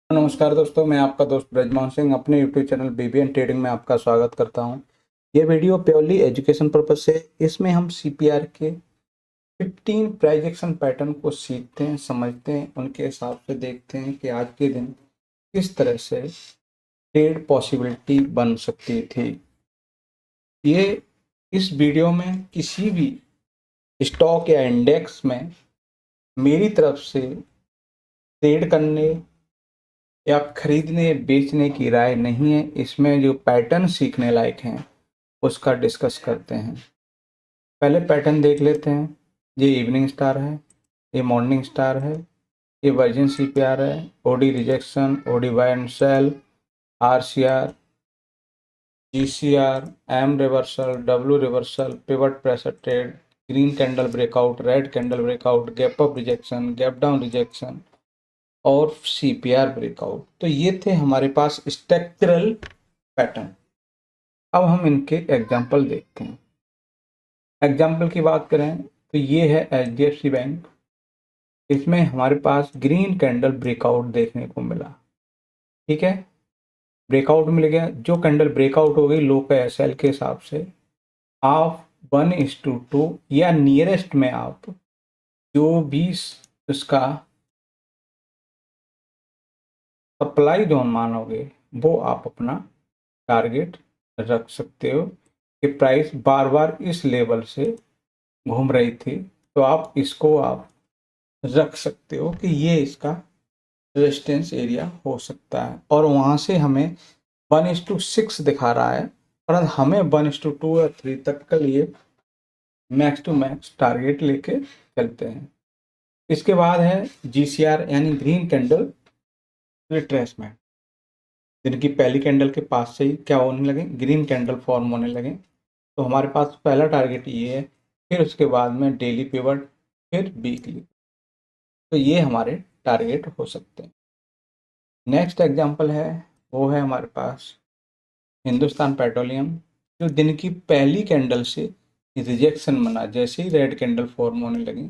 नमस्कार दोस्तों, मैं आपका दोस्त ब्रजमोहन सिंह अपने यूट्यूब चैनल बीबीएन ट्रेडिंग में आपका स्वागत करता हूं। ये वीडियो प्योरली एजुकेशन पर्पस से, इसमें हम सीपीआर के 15 प्राइजेक्शन पैटर्न को सीखते हैं, समझते हैं, उनके हिसाब से देखते हैं कि आज के दिन किस तरह से ट्रेड पॉसिबिलिटी बन सकती थी। ये इस वीडियो में किसी भी स्टॉक या इंडेक्स में मेरी तरफ से ट्रेड करने या खरीदने बेचने की राय नहीं है। इसमें जो पैटर्न सीखने लायक हैं उसका डिस्कस करते हैं। पहले पैटर्न देख लेते हैं। ये इवनिंग स्टार है, ये मॉर्निंग स्टार है, ये वर्जिन सीपीआर है, OD rejection, OD buy and sell, RCR, GCR, M reversal, W reversal, pivot pressure trade, green candle breakout, red candle breakout, gap up rejection, gap down rejection और CPR breakout. तो ये थे हमारे पास structural pattern. अब हम इनके example देखते हैं। एग्जाम्पल की बात करें तो ये है एचडीएफसी बैंक। इसमें हमारे पास ग्रीन कैंडल ब्रेकआउट देखने को मिला। ठीक है, ब्रेकआउट मिल गया। जो कैंडल ब्रेकआउट हो गई लो का एसएल के हिसाब से, आप 1:2 या नियरेस्ट में आप जो भी उसका सप्लाई जोन मानोगे वो आप अपना टारगेट रख सकते हो कि प्राइस बार बार इस लेवल से घूम रही थी, तो आप इसको आप रख सकते हो कि ये इसका रेजिस्टेंस एरिया हो सकता है। और वहाँ से हमें 1:6 दिखा रहा है, पर हमें 1:2 या 3 तक के लिए मैक्स टू मैक्स टारगेट लेके चलते हैं। इसके बाद है जीसीआर यानी ग्रीन कैंडल रिट्रेसमेंट। दिन की पहली कैंडल के पास से ही क्या होने लगे, ग्रीन कैंडल फॉर्म होने लगे। तो हमारे पास पहला टारगेट ये है, फिर उसके बाद में डेली पिवट, फिर वीकली। तो ये हमारे टारगेट हो सकते हैं। नेक्स्ट एग्जांपल है, वो है हमारे पास हिंदुस्तान पेट्रोलियम। जो दिन की पहली कैंडल से रिजेक्शन बना, जैसे ही रेड कैंडल फॉर्म होने लगी,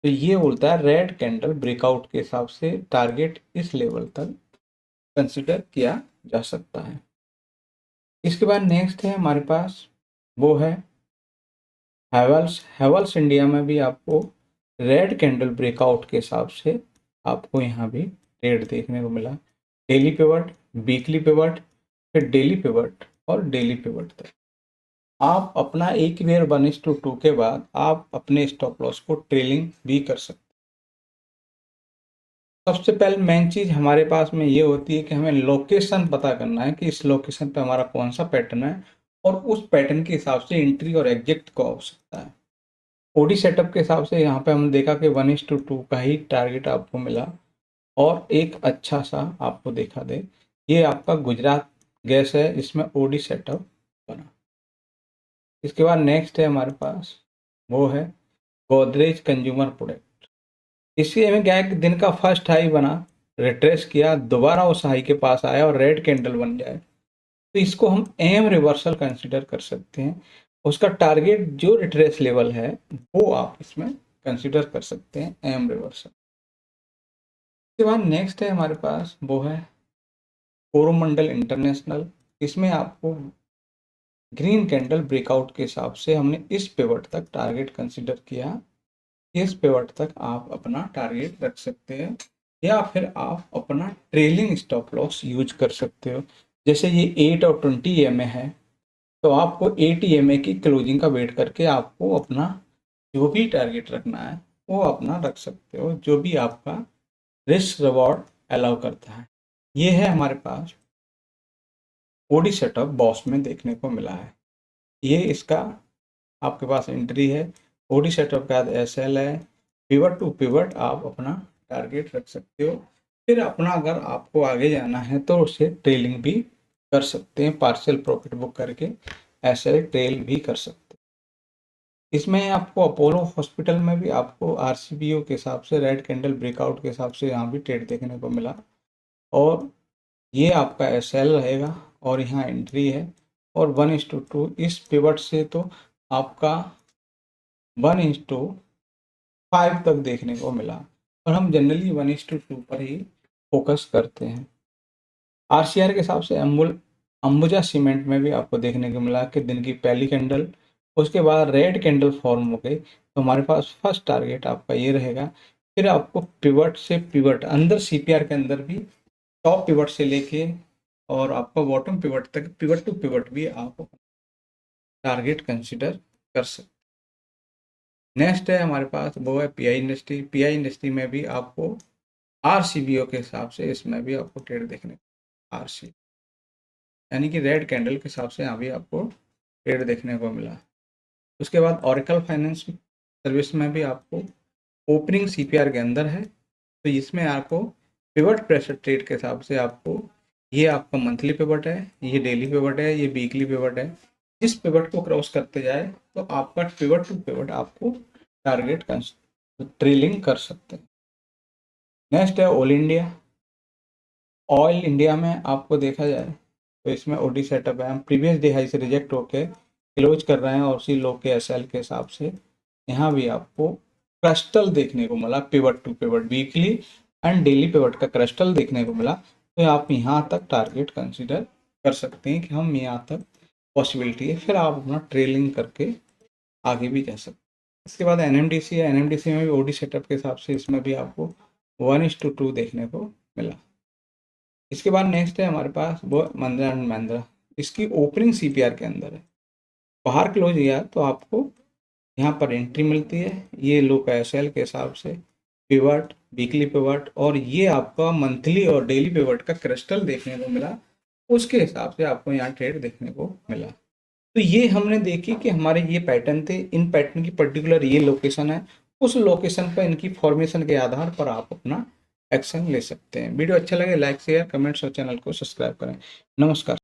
तो ये बोलता है रेड कैंडल ब्रेकआउट के हिसाब से टारगेट इस लेवल तक कंसिडर किया जा सकता है। इसके बाद नेक्स्ट है हमारे पास, वो है हैवेल्स। हैवेल्स इंडिया में भी आपको रेड कैंडल ब्रेकआउट के हिसाब से आपको यहाँ भी ट्रेड देखने को मिला। डेली पिवट, वीकली पिवट, फिर डेली पिवट और डेली पिवट तक आप अपना एक बेर 1:2 के बाद आप अपने स्टॉप लॉस को ट्रेलिंग भी कर सकते। सबसे पहले मेन चीज हमारे पास में ये होती है कि हमें लोकेशन पता करना है कि इस लोकेशन पे हमारा कौन सा पैटर्न है और उस पैटर्न के हिसाब से एंट्री और एग्जिट को हो सकता है। ओडी सेटअप के हिसाब से यहाँ पे हमने देखा कि 1:2 का ही टारगेट आपको मिला और एक अच्छा सा आपको देखा दे, ये आपका गुजरात गैस है, इसमें ओडी सेटअप बना। इसके बाद नेक्स्ट है हमारे पास, वो है गोदरेज कंज्यूमर प्रोडक्ट। इसके में क्या है कि दिन का फर्स्ट हाई बना, रिट्रेस किया, दोबारा उस हाई के पास आया और रेड कैंडल बन जाए, तो इसको हम एम रिवर्सल कंसिडर कर सकते हैं। उसका टारगेट जो रिट्रेस लेवल है वो आप इसमें कंसिडर कर सकते हैं एम रिवर्सल। उसके बाद नेक्स्ट है हमारे पास, वो है कोरोमंडल इंटरनेशनल। इसमें आपको ग्रीन कैंडल ब्रेकआउट के हिसाब से हमने इस पिवट तक टारगेट कंसिडर किया। इस पिवट तक आप अपना टारगेट रख सकते हैं या फिर आप अपना ट्रेलिंग स्टॉप लॉस यूज कर सकते हो। जैसे ये 8 और 20 EMA है, तो आपको 8 EMA की क्लोजिंग का वेट करके आपको अपना जो भी टारगेट रखना है वो अपना रख सकते हो, जो भी आपका रिस्क रिवॉर्ड अलाउ करता है। ये है हमारे पास ओडी सेटअप बॉस में देखने को मिला है। ये इसका आपके पास एंट्री है, ओडी सेटअप के बाद एसएल है, पिवट टू पिवट आप अपना टारगेट रख सकते हो। फिर अपना अगर आपको आगे जाना है तो उसे ट्रेलिंग भी कर सकते हैं, पार्शियल प्रॉफिट बुक करके ऐसे ट्रेल भी कर सकते हैं। इसमें आपको अपोलो हॉस्पिटल में भी आपको आरसीबीओ के हिसाब से रेड कैंडल ब्रेकआउट के हिसाब से यहाँ भी ट्रेड देखने को मिला और ये आपका एसएल रहेगा और यहाँ एंट्री है और 1:2 इस पिवट से तो आपका 1:5 तक देखने को मिला, और हम जनरली 1:2 पर ही फोकस करते हैं। आरसीआर के हिसाब से अंबुजा सीमेंट में भी आपको देखने को मिला कि दिन की पहली कैंडल, उसके बाद रेड कैंडल फॉर्म हो गई, तो हमारे पास फर्स्ट टारगेट आपका ये रहेगा। फिर आपको पिवट से पिवट अंदर सीपीआर के अंदर भी टॉप पिवट से लेके और आपका बॉटम पिवट तक, पिवट टू पिवट भी आप टारगेट कंसिडर कर सकते। नेक्स्ट है हमारे पास वो है पीआई इंडस्ट्री। पीआई इंडस्ट्री में भी आपको आरसीबीओ के हिसाब से इसमें भी आपको ट्रेड देखने को, आरसी यानी कि रेड कैंडल के हिसाब से यहाँ भी आपको ट्रेड देखने को मिला। उसके बाद ओरेकल फाइनेंस सर्विस में भी आपको ओपनिंग सीपीआर के अंदर है, तो इसमें आपको पिवट प्रेशर ट्रेड के हिसाब से आपको ये आपका मंथली पिवट है, ये डेली पिवट है, ये वीकली पिवट है। जिस पिवट को क्रॉस करते जाए तो आपका पिवट टू पिवट आपको टारगेट ट्रेलिंग कर सकते हैं। नेक्स्ट है ऑल इंडिया। ऑयल इंडिया में आपको देखा जाए तो इसमें ओडी सेटअप है, हम प्रीवियस डे हाई से रिजेक्ट होके क्लोज कर रहे हैं, और उसी लो के एसएल के हिसाब से यहाँ भी आपको क्रिस्टल देखने को मिला, pivot to pivot weekly and daily pivot का क्रिस्टल देखने को मिला। तो आप यहाँ तक टारगेट कंसीडर कर सकते हैं कि हम यहाँ तक पॉसिबिलिटी है, फिर आप अपना ट्रेलिंग करके आगे भी जा सकते हैं। इसके बाद एनएमडीसी है। एनएमडीसी में भी ओडी सेटअप के हिसाब से इसमें भी आपको 1:2 देखने को मिला। इसके बाद नेक्स्ट है हमारे पास वो महिंद्रा एंड महिंद्रा। इसकी ओपनिंग सीपीआर के अंदर है, बाहर क्लोज किया तो आपको यहाँ पर एंट्री मिलती है, ये लो का एसएल के हिसाब से पिवट, वीकली पिवट, और ये आपका मंथली और डेली पिवट का क्रिस्टल देखने को मिला, उसके हिसाब से आपको यहाँ ट्रेड देखने को मिला। तो ये हमने देखी कि हमारे ये पैटर्न थे, इन पैटर्न की पर्टिकुलर ये लोकेशन है, उस लोकेशन पर इनकी फॉर्मेशन के आधार पर आप अपना एक्शन ले सकते हैं। वीडियो अच्छा लगे लाइक शेयर कमेंट्स और चैनल को सब्सक्राइब करें। नमस्कार।